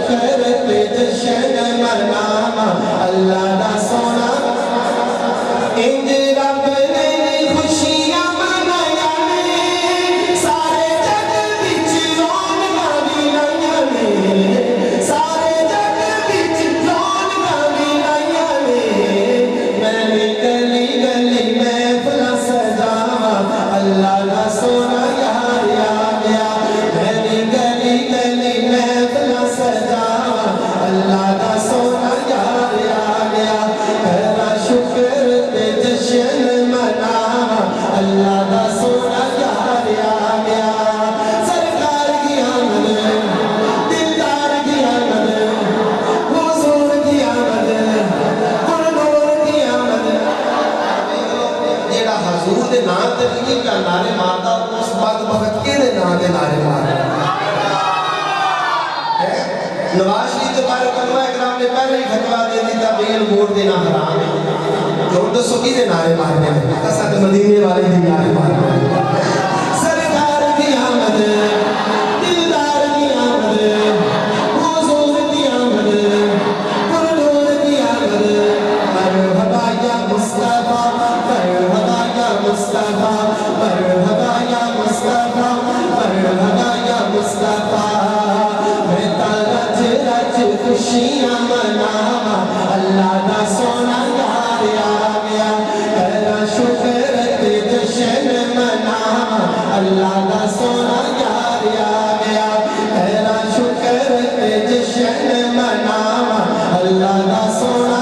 शुक्र ते जशन मनावा अल्लाह दा सोना इंज रब ने खुशियां मनाया ने सारे जग विच रौनकां भी लाइयां ने सारे जग विच रौनकां भी लाइयां ने मैंने गली गली महफिलां सजावा अल्लाह दा सोना यार आ गया मैंने गली गली महफिलां सजावा अल्लाह दा सोना यार आ गया तेरा शुक्र ते जशन मनावा अल्लाह दा सोना यार आ गया सरकार की आमद दिलदार की आमद हुजूर की आमद गुरनूर की आमद जेड़ा हुजूर दे नाम ते नहीं का नारे मारदा उस बदबख्त केदे नाम दे नारे मारदा नवाज शरीफ के बारे में इकराम ने पहले ही फतवा दे दिया बेल वोट देना हराम है जो दसो किसे नारे मारने हैं असा तो मदीने वाले दी नारे मारने सरकार की आमद दिलदार की आमद हुजूर की आमद गुरनूर की आमद मरहबा या मुस्तफा मरहबा या मुस्तफा मरहबा या मुस्तफा मरहबा या मुस्तफा खुशियां मनावा अल्लाह दा सोना यार आ गया तेरा शुक्र ते जशन मनावा अल्लाह दा सोना यार आ गया तेरा शुक्र ते जशन मनावा अल्लाह दा सोना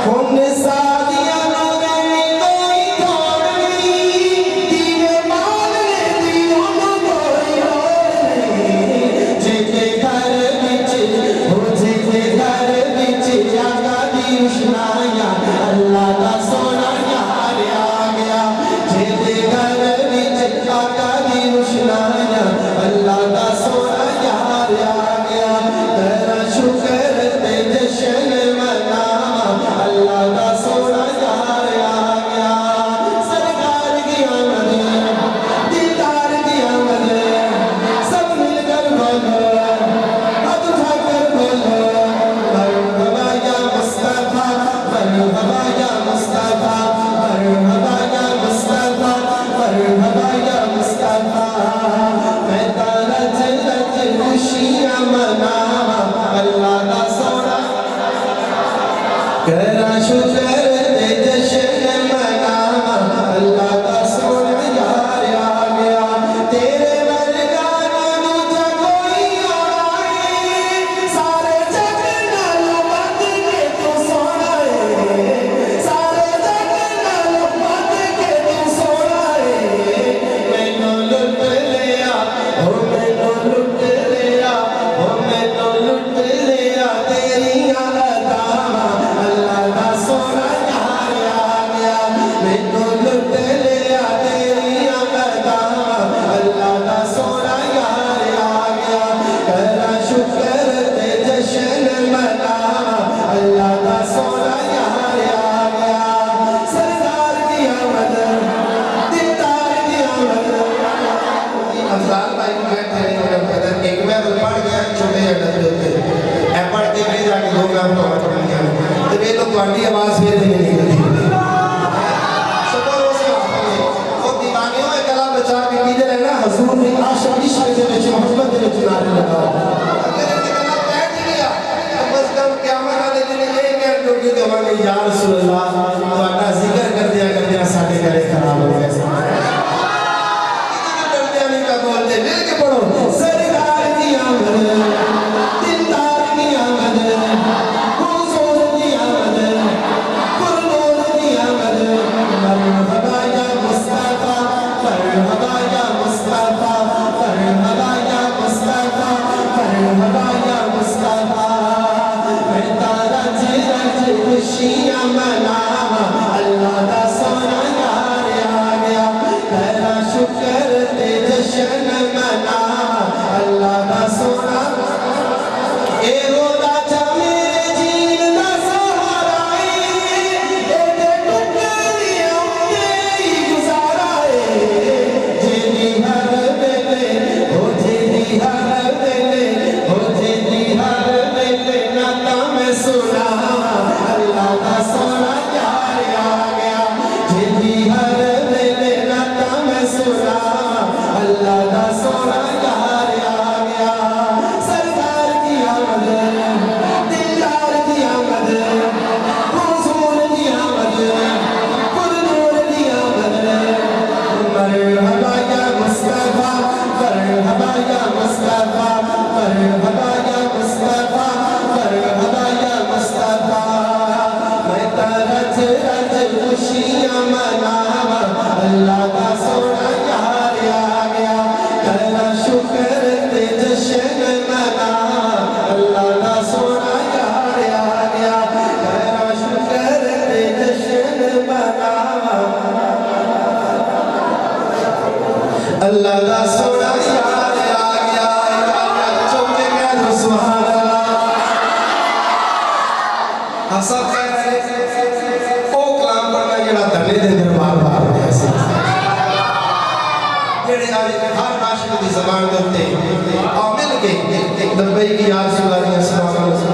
हुन सादियां नु मेरी कोई तोड़ नहीं दीवे मांगने दी हुन कोई लोड़ नहीं जेके घर अल्लाह दा सोना यार आ गया जेदे घर विच आका दी रुशनाया अल्लाह दा सोना यार आ गया तेरा शुक्र ते जशन मनावा अल्लाह दा सोना यार आ गया सरकार की आमद दिलदार की आमद सब मिलकर बोलो हाथ उठाकर बोलो मरहबा या मुस्तफा मरहबा या मुस्तफा मरहबा या मुस्तफा मरहबा या मुस्तफा मैं तारा जन्नत खुशियां मनावा अल्लाह दा सोना तेरा शुक्र ते जशन मनावा अल्लाह दा सोना यार आ गया तेरे वर्गा दूजा कोई और आए सारे जग नालों बद के तू सोना है सारे जग नालों बद के तू सोना है मैनू लुट लिया ओ मैनू लुट लिया ओ मैनू लुट लिया तेरियां अदावां अल्लाह दा सोना यार आ गया मैनू लुट लिया तेरियां अदावां अल्लाह दा सोना यार आ गया तेरा शुक्र ते जशन मनावा अल्लाह दा सोना यार आ गया सरकार की आमद दिलदार की आमद अफजाल भाई बैठे हैं कदर एक मैं पढ़ गया छोटे अड्डे पे ए पढ़ के फिर जाके दो मैं पढ़ गया तो वे लोग तुम्हारी आवाज फिर भी नहीं निकलती शुक्र उस वो दीवाने हो कला बचा के कीधर है ना हुजूर ने आशिक इश्क दे विच मोहब्बत दे विच नारे लगा अगर ये कला बैठ गया तो बस कल क़यामत वाले दिन ये कह दोगे कि हमारे या रसूल अल्लाह तुम्हारा जिक्र कर दिया साडे घरे खराब हो गए इधर डरते नहीं का बोलते मिल के पढ़ो सरकार की आमद दिलदार की आमद हुजूर की आमद गुरनूर की आमद मरहबा या मुस्तफा मरहबा या मुस्तफा असा कह रहे ओ कलाम पढ़ना जेड़ा धने दे दरबार बार होया सी जेड़े आज हर आशिक दी ज़बान दे उत्ते आ मिल के लब्बैक या रसूल अल्लाह दी सलावत